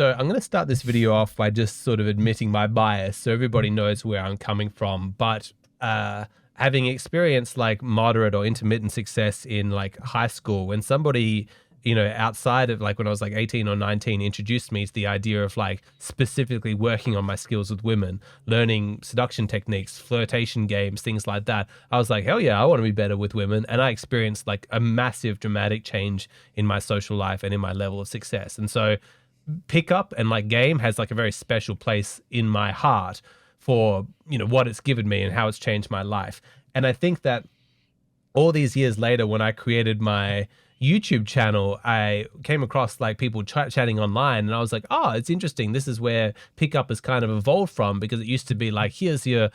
So I'm going to start this video off by just sort of admitting my bias so everybody knows where I'm coming from. But having experienced like moderate or intermittent success in like high school, when somebody, outside of like when I was like 18 or 19, introduced me to the idea of like specifically working on my skills with women, learning seduction techniques, flirtation games, things like that, I was like, hell yeah, I want to be better with women. And I experienced like a massive dramatic change in my social life and in my level of success. And so pickup and like game has like a very special place in my heart for, what it's given me and how it's changed my life. And I think that all these years later, when I created my YouTube channel, I came across like people chatting online, and I was like, oh, it's interesting. This is where pickup has kind of evolved from, because it used to be like, here's your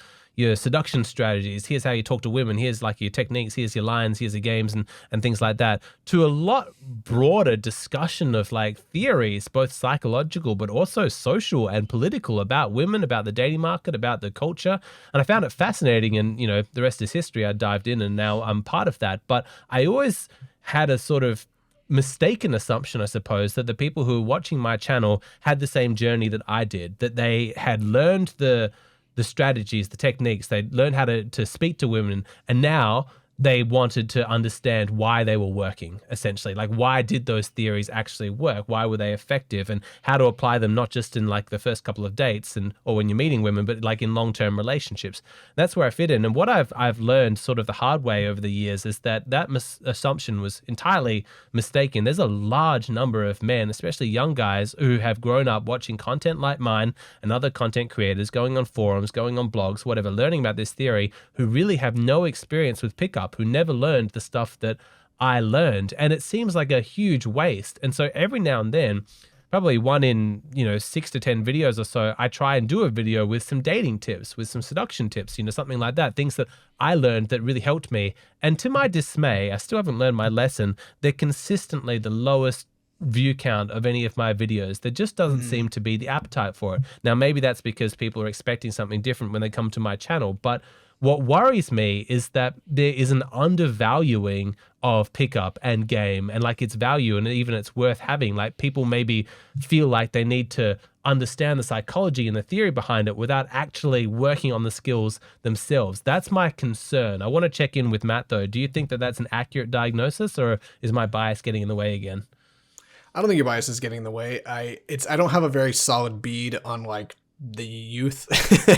seduction strategies, here's how you talk to women, here's like your techniques, here's your lines, here's your games and things like that, to a lot broader discussion of like theories, both psychological but also social and political, about women, about the dating market, about the culture. And I found it fascinating, and the rest is history. I dived in and now I'm part of that. But I always had a sort of mistaken assumption, I suppose, that the people who were watching my channel had the same journey that I did, that they had learned the strategies, the techniques, they learned how to speak to women, and now they wanted to understand why they were working, essentially. Like, why did those theories actually work? Why were they effective? And how to apply them, not just in like the first couple of dates or when you're meeting women, but like in long-term relationships. That's where I fit in. And what I've learned sort of the hard way over the years is that assumption was entirely mistaken. There's a large number of men, especially young guys, who have grown up watching content like mine and other content creators, going on forums, going on blogs, whatever, learning about this theory, who really have no experience with pickup, who never learned the stuff that I learned. And it seems like a huge waste. And so every now and then, probably one in 6 to 10 videos or so, I try and do a video with some dating tips, with some seduction tips, something like that, things that I learned that really helped me. And to my dismay, I still haven't learned my lesson. They're consistently the lowest view count of any of my videos. There just doesn't seem to be the appetite for it. Now, maybe that's because people are expecting something different when they come to my channel, but what worries me is that there is an undervaluing of pickup and game and like its value and even its worth having. Like, people maybe feel like they need to understand the psychology and the theory behind it without actually working on the skills themselves. That's my concern. I want to check in with Matt though. Do you think that that's an accurate diagnosis, or is my bias getting in the way again? I don't think your bias is getting in the way. I don't have a very solid bead on like the youth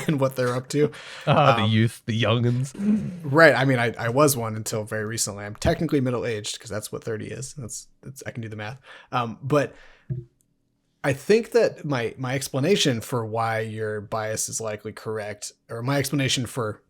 and what they're up to. The youth, the youngins. Right. I mean, I was one until very recently. I'm technically middle-aged because that's what 30 is. That's I can do the math. But I think that my explanation for why your bias is likely correct, or my explanation for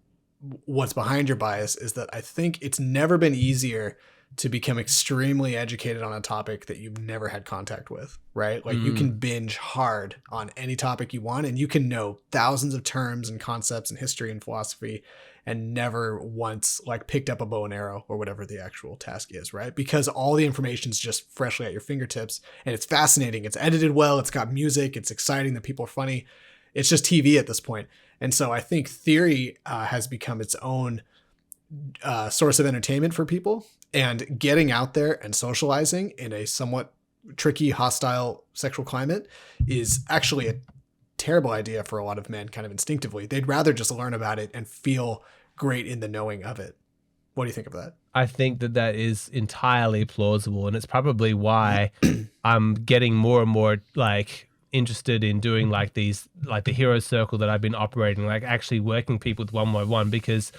what's behind your bias, is that I think it's never been easier to become extremely educated on a topic that you've never had contact with, right? Like you can binge hard on any topic you want, and you can know thousands of terms and concepts and history and philosophy, and never once like picked up a bow and arrow or whatever the actual task is, right? Because all the information is just freshly at your fingertips, and it's fascinating. It's edited well. It's got music. It's exciting. The people are funny. It's just TV at this point. And so I think theory has become its own source of entertainment for people, and getting out there and socializing in a somewhat tricky, hostile sexual climate is actually a terrible idea for a lot of men, kind of instinctively. They'd rather just learn about it and feel great in the knowing of it. What do you think of that? I think that is entirely plausible, and it's probably why I'm getting more and more like interested in doing like these, like the hero circle that I've been operating, like actually working people with one-by-one, because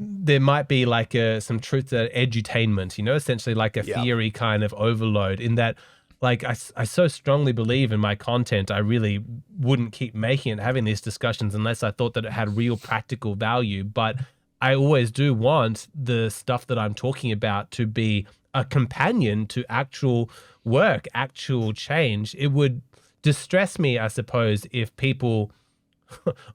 there might be like some truth to edutainment, essentially like a theory kind of overload, in that like I so strongly believe in my content, I really wouldn't keep making it, having these discussions, unless I thought that it had real practical value. But I always do want the stuff that I'm talking about to be a companion to actual work, actual change. It would distress me, I suppose, if people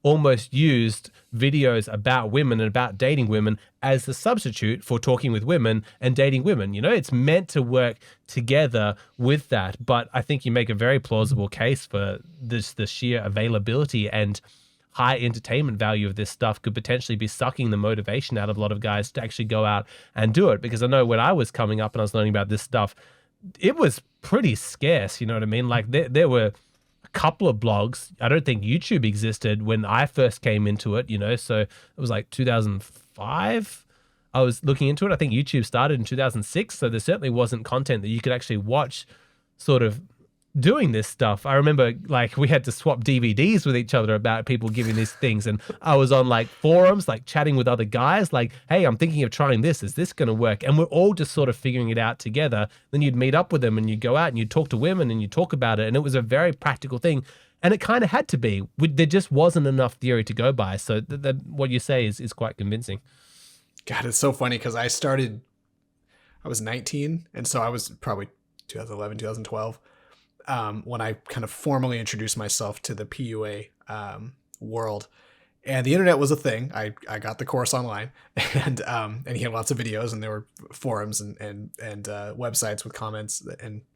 almost used videos about women and about dating women as a substitute for talking with women and dating women. It's meant to work together with that. But I think you make a very plausible case for the sheer availability and high entertainment value of this stuff could potentially be sucking the motivation out of a lot of guys to actually go out and do it. Because I know when I was coming up and I was learning about this stuff, it was pretty scarce. You know what I mean? Like there were couple of blogs. I don't think YouTube existed when I first came into it, so it was like 2005. I was looking into it. I think YouTube started in 2006. So there certainly wasn't content that you could actually watch sort of doing this stuff. I remember like we had to swap DVDs with each other about people giving these things. And I was on like forums, like chatting with other guys, like, hey, I'm thinking of trying this. Is this going to work? And we're all just sort of figuring it out together. Then you'd meet up with them and you'd go out and you'd talk to women and you'd talk about it. And it was a very practical thing. And it kind of had to be. There just wasn't enough theory to go by. So what you say is quite convincing. God, it's so funny because I was 19. And so I was probably 2011, 2012. When I kind of formally introduced myself to the PUA world, and the internet was a thing. I got the course online, and he had lots of videos, and there were forums and websites with comments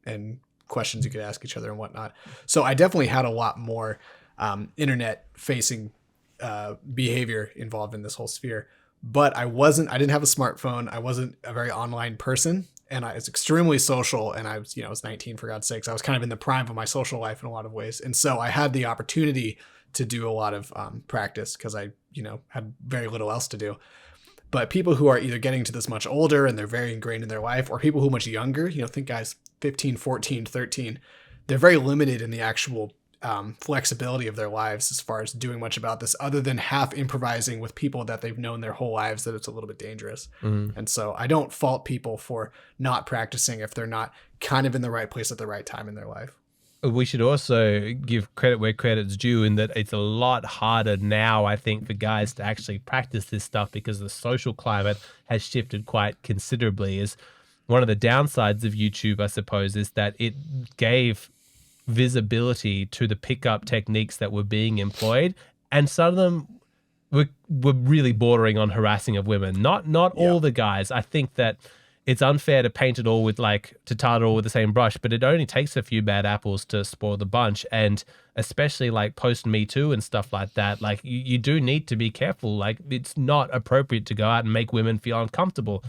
and questions you could ask each other and whatnot. So I definitely had a lot more internet facing behavior involved in this whole sphere. But I didn't have a smartphone. I wasn't a very online person. And I was extremely social, and I was 19, for God's sakes. I was kind of in the prime of my social life in a lot of ways. And so I had the opportunity to do a lot of practice because I, had very little else to do. But people who are either getting to this much older and they're very ingrained in their life, or people who are much younger, think guys 15, 14, 13, they're very limited in the actual flexibility of their lives as far as doing much about this other than half improvising with people that they've known their whole lives that it's a little bit dangerous. Mm-hmm. And so I don't fault people for not practicing if they're not kind of in the right place at the right time in their life. We should also give credit where credit's due in that it's a lot harder now, I think, for guys to actually practice this stuff because the social climate has shifted quite considerably. Is one of the downsides of YouTube, I suppose, is that it gave visibility to the pickup techniques that were being employed, and some of them were really bordering on harassing of women. Not all the guys. I think that it's unfair to paint it all with to tar it all with the same brush, but it only takes a few bad apples to spoil the bunch. And especially post Me Too and stuff like that, you do need to be careful. It's not appropriate to go out and make women feel uncomfortable.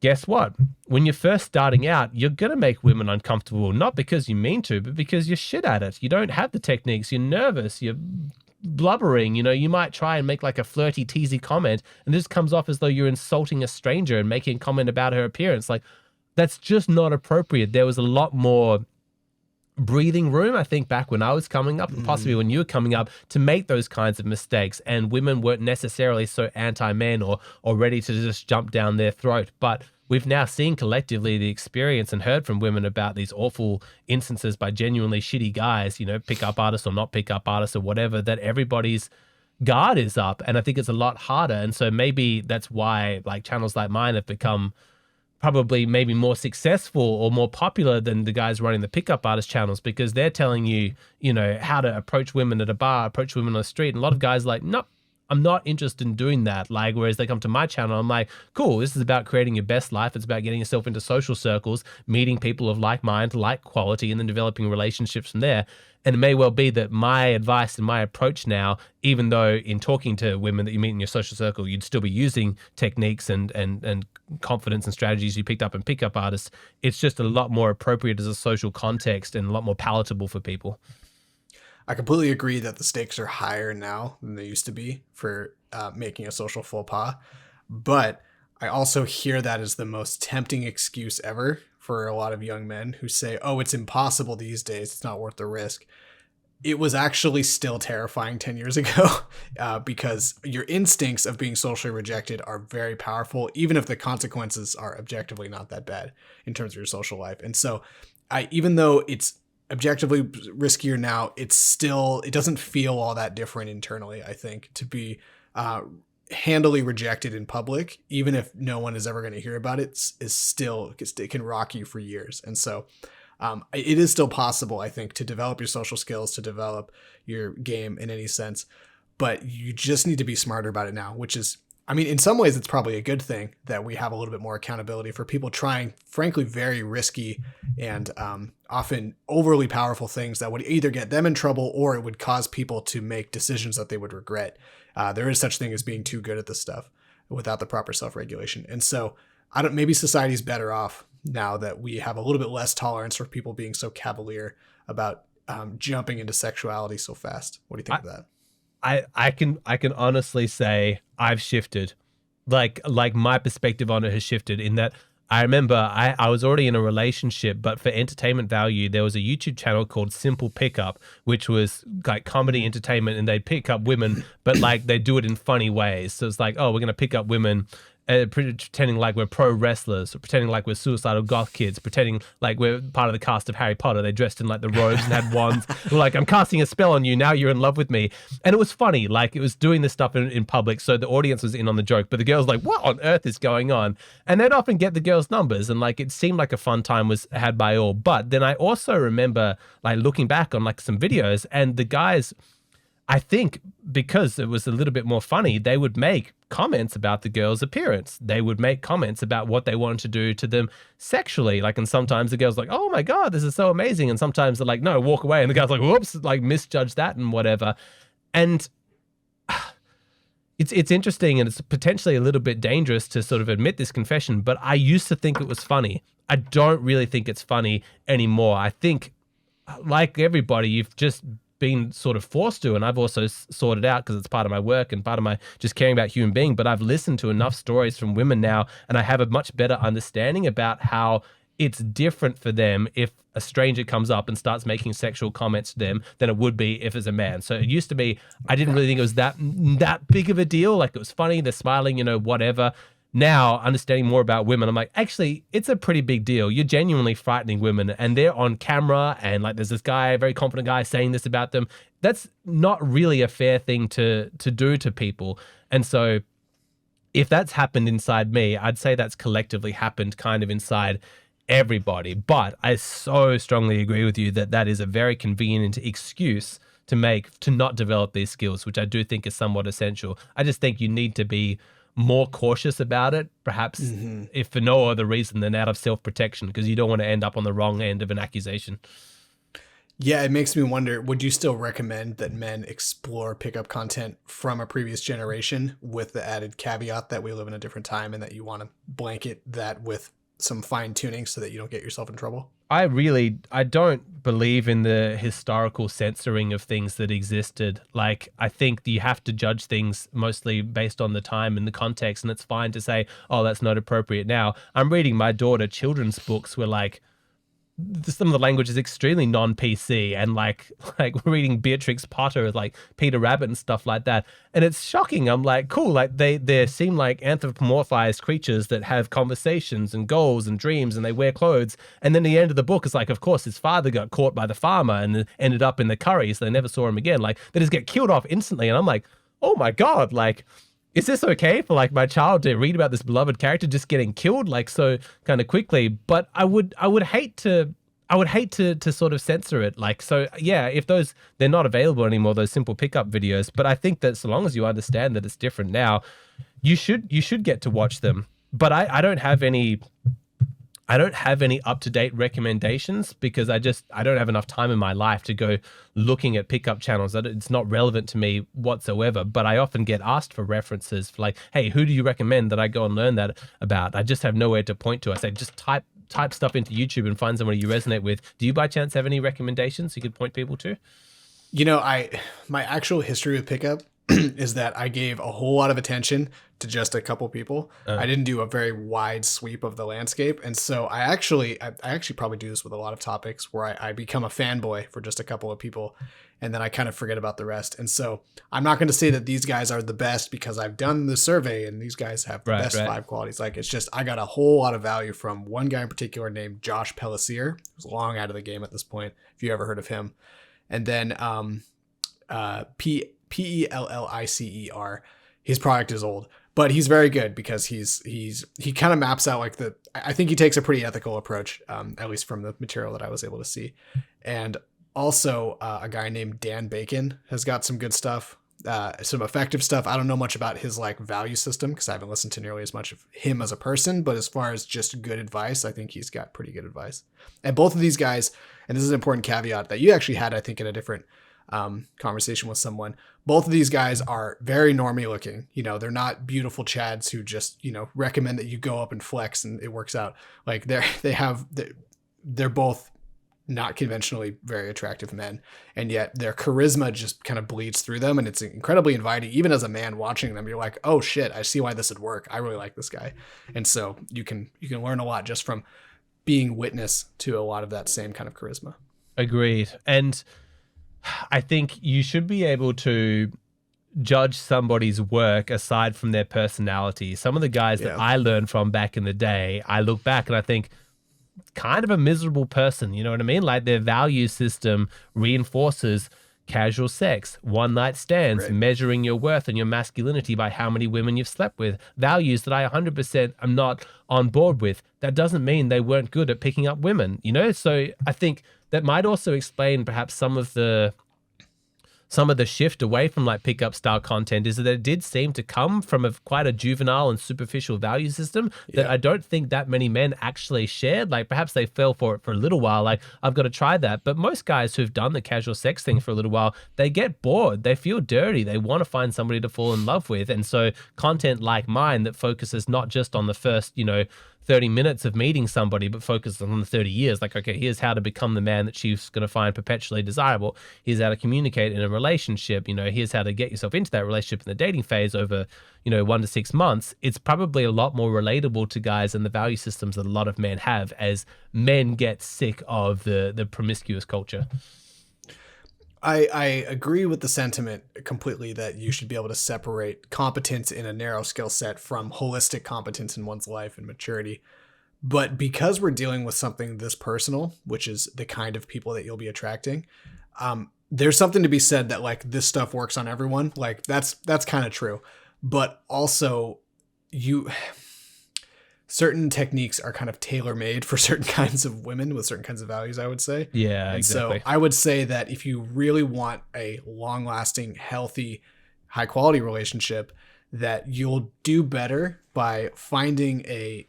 Guess what? When you're first starting out, you're going to make women uncomfortable, not because you mean to, but because you're shit at it. You don't have the techniques. You're nervous. You're blubbering. You might try and make a flirty, teasy comment, and this comes off as though you're insulting a stranger and making a comment about her appearance. That's just not appropriate. There was a lot more breathing room, I think, back when I was coming up, and possibly when you were coming up, to make those kinds of mistakes. And women weren't necessarily so anti-men or ready to just jump down their throat. But we've now seen collectively the experience and heard from women about these awful instances by genuinely shitty guys, pickup artists or not pickup artists or whatever, that everybody's guard is up. And I think it's a lot harder. And so maybe that's why channels like mine have become probably maybe more successful or more popular than the guys running the pickup artist channels, because they're telling you, how to approach women at a bar, approach women on the street. And a lot of guys nope, I'm not interested in doing that. Whereas they come to my channel, I'm like, cool, this is about creating your best life. It's about getting yourself into social circles, meeting people of like mind, like quality, and then developing relationships from there. And it may well be that my advice and my approach now, even though in talking to women that you meet in your social circle, you'd still be using techniques and confidence and strategies you picked up in pickup artists, it's just a lot more appropriate as a social context and a lot more palatable for people. I completely agree that the stakes are higher now than they used to be for making a social faux pas. But I also hear that as the most tempting excuse ever for a lot of young men who say, oh, it's impossible these days. It's not worth the risk. It was actually still terrifying 10 years ago because your instincts of being socially rejected are very powerful, even if the consequences are objectively not that bad in terms of your social life. And so even though it's objectively riskier now, it doesn't feel all that different internally, I think, to be handily rejected in public, even if no one is ever going to hear about it, it can rock you for years. And so it is still possible, I think, to develop your social skills, to develop your game in any sense, but you just need to be smarter about it now, which is, in some ways, it's probably a good thing that we have a little bit more accountability for people trying, frankly, very risky and often overly powerful things that would either get them in trouble or it would cause people to make decisions that they would regret. There is such thing as being too good at this stuff without the proper self-regulation. And so maybe society's better off now that we have a little bit less tolerance for people being so cavalier about jumping into sexuality so fast. What do you think of that? I can honestly say I've shifted. Like my perspective on it has shifted in that I remember I was already in a relationship, but for entertainment value, there was a YouTube channel called Simple Pickup, which was like comedy entertainment, and they'd pick up women, but like they do it in funny ways. So it's like, oh, we're gonna pick up women pretending like we're pro wrestlers, or pretending like we're suicidal goth kids, pretending like we're part of the cast of Harry Potter. They dressed in like the robes and had wands. We're like, I'm casting a spell on you. Now you're in love with me. And it was funny. Like it was doing this stuff in public. So the audience was in on the joke, but the girls like, what on earth is going on? And they'd often get the girls' numbers. And like, it seemed like a fun time was had by all. But then I also remember like looking back on like some videos, and the guys, I think because it was a little bit more funny, they would make comments about the girl's appearance. They would make comments about what they wanted to do to them sexually. Like, and sometimes the girl's like, oh my God, this is so amazing. And sometimes they're like, no, walk away. And the guy's like, whoops, like misjudged that and whatever. And it's interesting, and it's potentially a little bit dangerous to sort of admit this confession, but I used to think it was funny. I don't really think it's funny anymore. I think, like everybody, you've just been sort of forced to, and I've also sorted out because it's part of my work and part of my just caring about human being, but I've listened to enough stories from women now, and I have a much better understanding about how it's different for them if a stranger comes up and starts making sexual comments to them than it would be if it's a man. So it used to be, I didn't really think it was that big of a deal. Like it was funny, they're smiling, whatever. Now, understanding more about women, I'm like, actually, it's a pretty big deal. You're genuinely frightening women, and they're on camera, and like there's this guy, a very confident guy, saying this about them. That's not really a fair thing to do to people. And so if that's happened inside me, I'd say that's collectively happened kind of inside everybody. But I so strongly agree with you that that is a very convenient excuse to make to not develop these skills, which I do think is somewhat essential. I just think you need to be more cautious about it, perhaps if for no other reason than out of self-protection, because you don't want to end up on the wrong end of an accusation. Yeah, it makes me wonder, would you still recommend that men explore pickup content from a previous generation with the added caveat that we live in a different time and that you want to blanket that with some fine tuning so that you don't get yourself in trouble? I don't believe in the historical censoring of things that existed. Like, I think you have to judge things mostly based on the time and the context, and it's fine to say, oh, that's not appropriate now. I'm reading my daughter children's books where like some of the language is extremely non-PC, and like we're reading Beatrix Potter, like Peter Rabbit and stuff like that, and it's shocking. I'm like, cool, like they seem like anthropomorphized creatures that have conversations and goals and dreams, and they wear clothes. And then the end of the book is like, of course, his father got caught by the farmer and ended up in the curry, so they never saw him again. Like they just get killed off instantly, and I'm like, oh my God, like, is this okay for like my child to read about this beloved character just getting killed like so kind of quickly? But I would hate to sort of censor it. Like, so yeah, if they're not available anymore, those simple pickup videos. But I think that so long as you understand that it's different now, you should get to watch them. But I don't have any up-to-date recommendations because I don't have enough time in my life to go looking at pickup channels. It's not relevant to me whatsoever, but I often get asked for references for like, hey, who do you recommend that I go and learn that about? I just have nowhere to point to. I say, just type stuff into YouTube and find somebody you resonate with. Do you by chance have any recommendations you could point people to? My actual history with pickup is that I gave a whole lot of attention to just a couple people. I didn't do a very wide sweep of the landscape. And so I actually probably do this with a lot of topics where I become a fanboy for just a couple of people, and then I kind of forget about the rest. And so I'm not going to say that these guys are the best because I've done the survey and these guys have the best 5 qualities. Like, it's just, I got a whole lot of value from one guy in particular named Josh Pellissier, who's long out of the game at this point, if you ever heard of him. And then Pellicer. His product is old, but he's very good because he kind of maps out like I think he takes a pretty ethical approach, at least from the material that I was able to see. And also a guy named Dan Bacon has got some good stuff, some effective stuff. I don't know much about his like value system because I haven't listened to nearly as much of him as a person, but as far as just good advice, I think he's got pretty good advice. And both of these guys, and this is an important caveat that you actually had, I think, in a different conversation with someone. Both of these guys are very normie looking. They're not beautiful chads who just, recommend that you go up and flex and it works out. Like they're both not conventionally very attractive men, and yet their charisma just kind of bleeds through them, and it's incredibly inviting. Even as a man watching them, you're like, oh shit, I see why this would work. I really like this guy. And so you can learn a lot just from being witness to a lot of that same kind of charisma. Agreed. And I think you should be able to judge somebody's work aside from their personality. Some of the guys that I learned from back in the day, I look back and I think, kind of a miserable person, you know what I mean? Like their value system reinforces casual sex, one night stands, measuring your worth and your masculinity by how many women you've slept with, values that I 100% am not on board with. That doesn't mean they weren't good at picking up women, you know? So I think that might also explain perhaps some of the shift away from like pickup style content, is that it did seem to come from quite a juvenile and superficial value system that I don't think that many men actually shared. Like perhaps they fell for it for a little while, like I've got to try that. But most guys who've done the casual sex thing for a little while, they get bored, they feel dirty, they want to find somebody to fall in love with. And so content like mine that focuses not just on the first, 30 minutes of meeting somebody, but focused on the 30 years. Like, okay, here's how to become the man that she's going to find perpetually desirable. Here's how to communicate in a relationship. Here's how to get yourself into that relationship in the dating phase over, 1 to 6 months. It's probably a lot more relatable to guys and the value systems that a lot of men have as men get sick of the promiscuous culture. I agree with the sentiment completely that you should be able to separate competence in a narrow skill set from holistic competence in one's life and maturity. But because we're dealing with something this personal, which is the kind of people that you'll be attracting, there's something to be said that like this stuff works on everyone. Like that's kind of true. But also certain techniques are kind of tailor-made for certain kinds of women with certain kinds of values, I would say. Yeah, and exactly. So I would say that if you really want a long-lasting, healthy, high-quality relationship, that you'll do better by finding a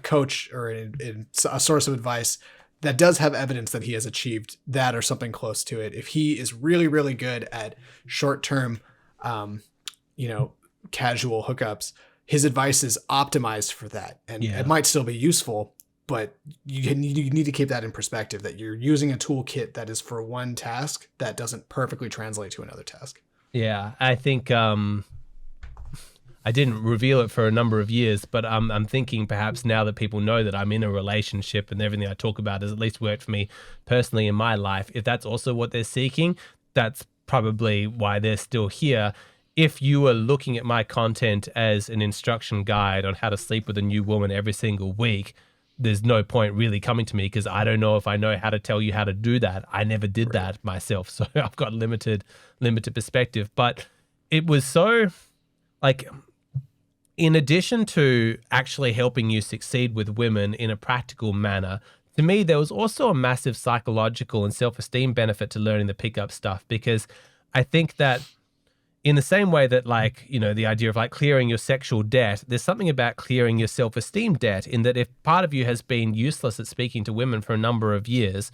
coach or a source of advice that does have evidence that he has achieved that or something close to it. If he is really, really good at short-term, casual hookups, his advice is optimized for that. And it might still be useful, but you need to keep that in perspective, that you're using a toolkit that is for one task that doesn't perfectly translate to another task. Yeah, I think I didn't reveal it for a number of years, but I'm thinking perhaps now that people know that I'm in a relationship and everything I talk about has at least worked for me personally in my life, if that's also what they're seeking, that's probably why they're still here. If you are looking at my content as an instruction guide on how to sleep with a new woman every single week, there's no point really coming to me, because I don't know if I know how to tell you how to do that. I never did that myself, so I've got limited perspective. But it was so, like, in addition to actually helping you succeed with women in a practical manner, to me, there was also a massive psychological and self-esteem benefit to learning the pickup stuff, because I think that in the same way that, like, the idea of like clearing your sexual debt, there's something about clearing your self-esteem debt, in that if part of you has been useless at speaking to women for a number of years,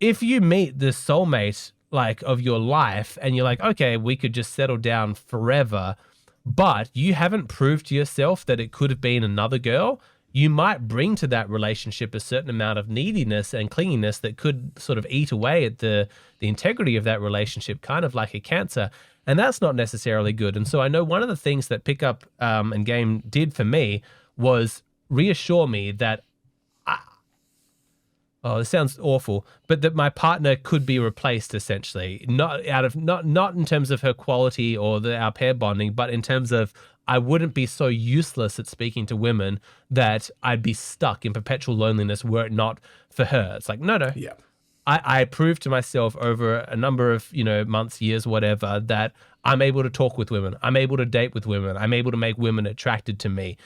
if you meet the soulmate like of your life and you're like, okay, we could just settle down forever, but you haven't proved to yourself that it could have been another girl, you might bring to that relationship a certain amount of neediness and clinginess that could sort of eat away at the integrity of that relationship, kind of like a cancer. And that's not necessarily good. And so I know one of the things that Pickup and Game did for me was reassure me that, this sounds awful, but that my partner could be replaced essentially, not in terms of her quality or our pair bonding, but in terms of I wouldn't be so useless at speaking to women that I'd be stuck in perpetual loneliness were it not for her. It's like, no. Yeah. I proved to myself over a number of, months, years, whatever, that I'm able to talk with women. I'm able to date with women. I'm able to make women attracted to me,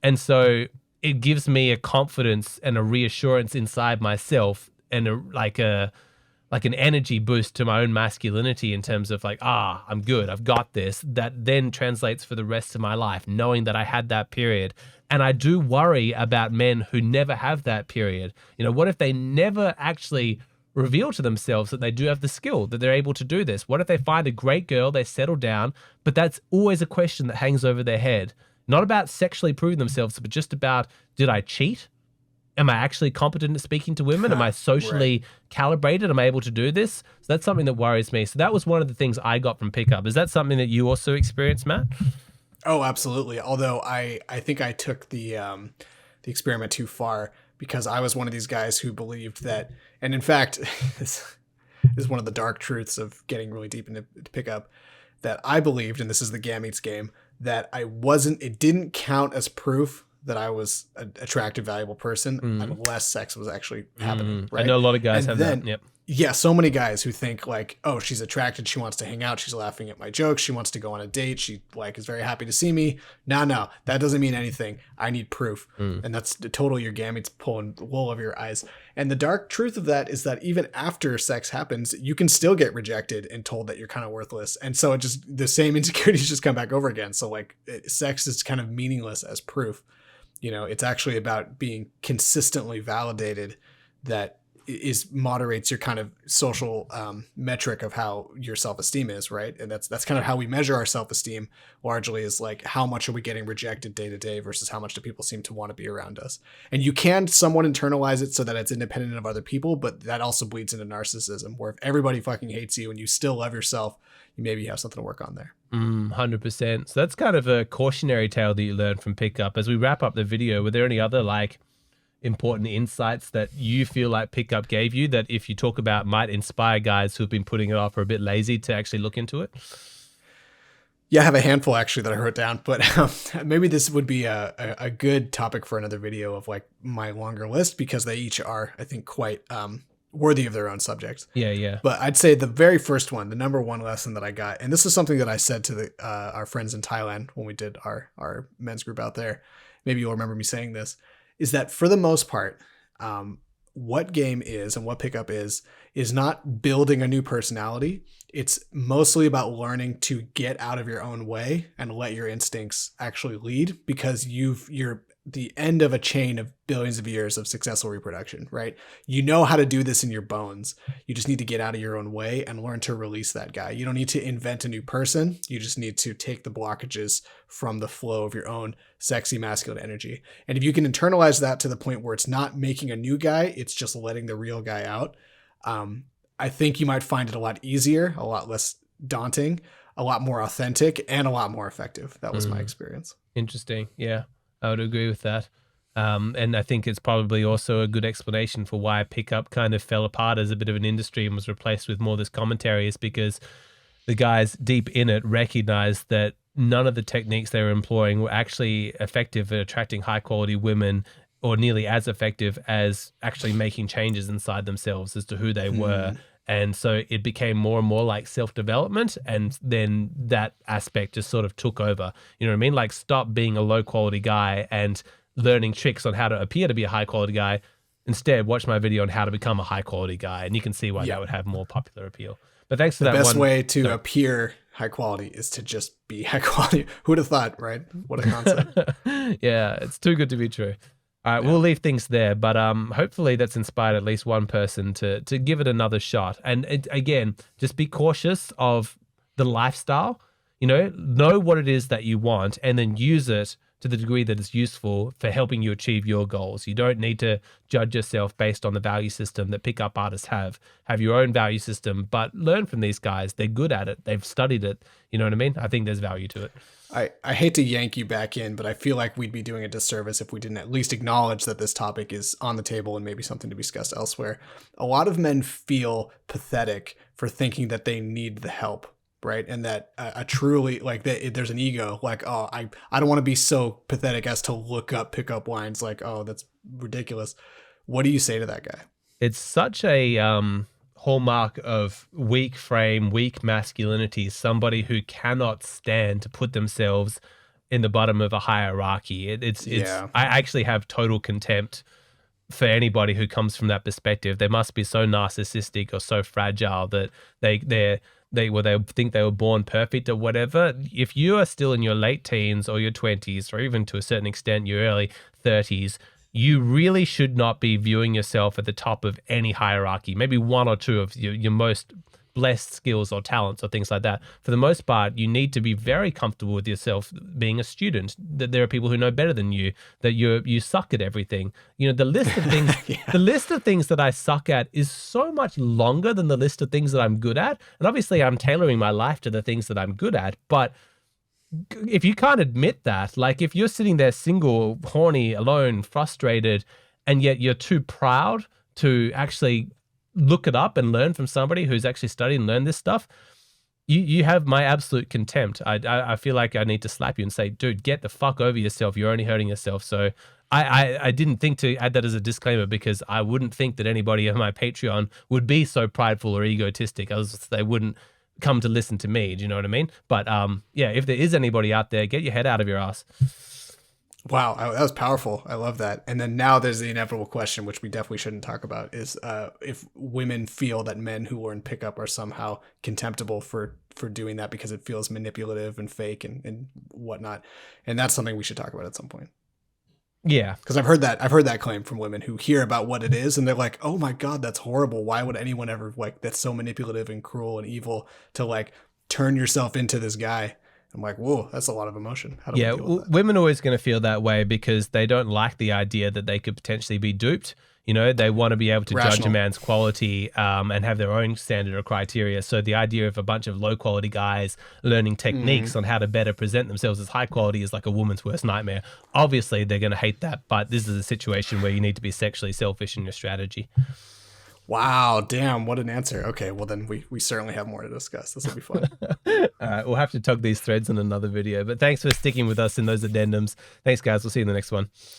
And so it gives me a confidence and a reassurance inside myself and an energy boost to my own masculinity in terms of like, I'm good, I've got this, that then translates for the rest of my life, knowing that I had that period. And I do worry about men who never have that period. What if they never actually reveal to themselves that they do have the skill, that they're able to do this? What if they find a great girl, they settle down, but that's always a question that hangs over their head? Not about sexually proving themselves, but just about, did I cheat? am I actually competent at speaking to women? Am I socially calibrated? Am I able to do this? So that's something that worries me. So that was one of the things I got from pickup. Is that something that you also experienced, Matt? Oh, absolutely. Although I think I took the experiment too far, because I was one of these guys who believed that, and in fact, this is one of the dark truths of getting really deep into pickup, that I believed, and this is the gametes game, that it didn't count as proof that I was an attractive, valuable person unless sex was actually happening. Right? I know a lot of guys have that. Yep. Yeah, so many guys who think like, oh, she's attracted, she wants to hang out, she's laughing at my jokes, she wants to go on a date, she like is very happy to see me. No, that doesn't mean anything. I need proof. And that's totally your gametes pulling the wool over your eyes. And the dark truth of that is that even after sex happens, you can still get rejected and told that you're kind of worthless. And so the same insecurities just come back over again. So like sex is kind of meaningless as proof. You know, it's actually about being consistently validated that moderates your kind of social metric of how your self-esteem is, right? And that's kind of how we measure our self-esteem largely, is like how much are we getting rejected day to day versus how much do people seem to want to be around us. And you can somewhat internalize it so that it's independent of other people, but that also bleeds into narcissism, where if everybody fucking hates you and you still love yourself, you maybe have something to work on there. 100%. So that's kind of a cautionary tale that you learned from pickup. As we wrap up the video, were there any other like important insights that you feel like pickup gave you that, if you talk about, might inspire guys who've been putting it off or a bit lazy to actually look into it? Yeah, I have a handful actually that I wrote down, but maybe this would be a good topic for another video of like my longer list, because they each are, I think, quite worthy of their own subjects. Yeah. But I'd say the very first one, the number one lesson that I got, and this is something that I said to our friends in Thailand when we did our men's group out there, maybe you'll remember me saying this, is that for the most part, what game is and what pickup is not building a new personality. It's mostly about learning to get out of your own way and let your instincts actually lead, because you're the end of a chain of billions of years of successful reproduction, right? You know how to do this in your bones. You just need to get out of your own way and learn to release that guy. You don't need to invent a new person. You just need to take the blockages from the flow of your own sexy masculine energy. And if you can internalize that to the point where it's not making a new guy, it's just letting the real guy out, I think you might find it a lot easier, a lot less daunting, a lot more authentic, and a lot more effective. That was my experience. Interesting. Yeah. I would agree with that. And I think it's probably also a good explanation for why pickup kind of fell apart as a bit of an industry and was replaced with more this commentary, is because the guys deep in it recognized that none of the techniques they were employing were actually effective at attracting high quality women, or nearly as effective as actually making changes inside themselves as to who they were. And so it became more and more like self-development, and then that aspect just sort of took over. You know what I mean? Like, stop being a low-quality guy and learning tricks on how to appear to be a high-quality guy. Instead, watch my video on how to become a high-quality guy, and you can see why that would have more popular appeal. But thanks for that one. The best way to appear high quality is to just be high quality. Who would have thought, right? What a concept. Yeah, it's too good to be true. All right, we'll leave things there, but hopefully that's inspired at least one person to give it another shot. And again, just be cautious of the lifestyle. You know what it is that you want, and then use it to the degree that it's useful for helping you achieve your goals. You don't need to judge yourself based on the value system that pickup artists have. Have your own value system, but learn from these guys. They're good at it. They've studied it. You know what I mean? I think there's value to it. I hate to yank you back in, but I feel like we'd be doing a disservice if we didn't at least acknowledge that this topic is on the table and maybe something to be discussed elsewhere. A lot of men feel pathetic for thinking that they need the help, right? And that truly, like, there's an ego, like, oh, I don't want to be so pathetic as to look up pickup lines, like, oh, that's ridiculous. What do you say to that guy? It's such a hallmark of weak frame, weak masculinity, somebody who cannot stand to put themselves in the bottom of a hierarchy. I actually have total contempt for anybody who comes from that perspective. They must be so narcissistic or so fragile that they think they were born perfect or whatever. If you are still in your late teens or your 20s, or even to a certain extent your early 30s, you really should not be viewing yourself at the top of any hierarchy. Maybe one or two of your most blessed skills or talents or things like that. For the most part, you need to be very comfortable with yourself being a student, that there are people who know better than you, that you suck at everything. You know, the list of things, the list of things that I suck at is so much longer than the list of things that I'm good at. And obviously I'm tailoring my life to the things that I'm good at. But if you can't admit that, like if you're sitting there single, horny, alone, frustrated, and yet you're too proud to actually look it up and learn from somebody who's actually studied and learned this stuff, you have my absolute contempt. I feel like I need to slap you and say, dude, get the fuck over yourself. You're only hurting yourself. So I didn't think to add that as a disclaimer, because I wouldn't think that anybody on my Patreon would be so prideful or egotistic, else they wouldn't come to listen to me. Do you know what I mean? But yeah, if there is anybody out there, get your head out of your ass. Wow, that was powerful. I love that. And then now there's the inevitable question, which we definitely shouldn't talk about, is if women feel that men who learn pickup are somehow contemptible for doing that because it feels manipulative and fake and whatnot. And that's something we should talk about at some point. Yeah, because I've heard that claim from women who hear about what it is and they're like, oh my God, that's horrible. Why would anyone ever, like, that's so manipulative and cruel and evil to like turn yourself into this guy. I'm like, whoa, that's a lot of emotion. How do we deal with that? Women are always going to feel that way because they don't like the idea that they could potentially be duped. You know, they want to be able to judge a man's quality and have their own standard or criteria. So the idea of a bunch of low quality guys learning techniques on how to better present themselves as high quality is like a woman's worst nightmare. Obviously, they're going to hate that, but this is a situation where you need to be sexually selfish in your strategy. Wow, damn, what an answer. Okay, well then we certainly have more to discuss. This will be fun. All right, we'll have to tug these threads in another video, but thanks for sticking with us in those addendums. Thanks, guys. We'll see you in the next one.